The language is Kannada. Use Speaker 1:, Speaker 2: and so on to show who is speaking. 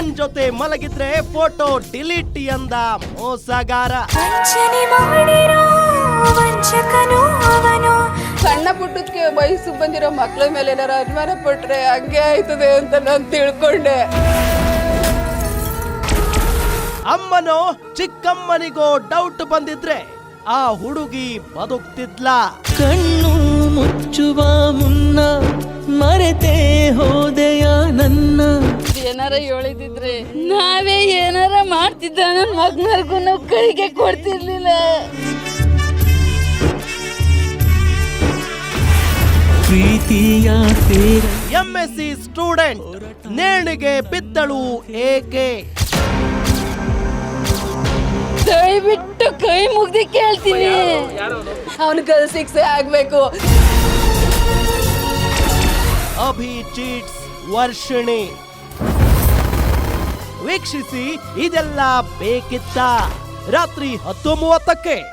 Speaker 1: ನನ್ ಜೊತೆ ಮಲಗಿದ್ರೆ ಫೋಟೋ ಡಿಲೀಟ್ ಎಂದ ಮೋಸಗಾರ.
Speaker 2: ಸಣ್ಣ ಪುಟ್ಟಕ್ಕೆ ವಯಸ್ಸು ಬಂದಿರೋ ಮಕ್ಳ ಮೇಲೆ ಏನಾರ ಅನುಮಾನ ಪಟ್ರೆ ಹಂಗೆ ಆಯ್ತದೆ ಅಂತ ನಾನು ತಿಳ್ಕೊಂಡೆ.
Speaker 1: ಅಮ್ಮನೋ ಚಿಕ್ಕಮ್ಮನಿಗೋ ಡೌಟ್ ಬಂದಿದ್ರೆ ಆ ಹುಡುಗಿ ಬದುಕ್ತಿದ್ಲ.
Speaker 3: ಕಣ್ಣು ಮುಚ್ಚುವ ಮುನ್ನ ಮರೆತೇ ಹೋದೆಯ ನನ್ನ.
Speaker 2: ಏನಾರ ಹೇಳಿದಿದ್ರೆ ನಾವೇ ಏನಾರ ಮಾಡ್ತಿದ್ದ ನನ್ನ ಮಗನರ್ಗು ನಾವು ಕೈಗೆ ಕೊಡ್ತಿರ್ಲಿಲ್ಲ.
Speaker 3: ಪ್ರೀತಿಯ
Speaker 1: MSc ಸ್ಟೂಡೆಂಟ್ ನೇಣಿಗೆ ಬಿದ್ದಳು ಏಕೆ?
Speaker 2: ದಯವಿಟ್ಟು ಕೈ ಮುಗ್ದಿ ಕೇಳ್ತೀನಿ, ಅವನ ಕಲ್ ಶಿಕ್ಷೆ ಆಗ್ಬೇಕು.
Speaker 1: ಅಭಿ ಚೀಟ್ಸ್ ವರ್ಷಿಣಿ ವೀಕ್ಷಿಸಿ. ಇದೆಲ್ಲ ಬೇಕಿತ್ತ? ರಾತ್ರಿ 10:30ಕ್ಕೆ.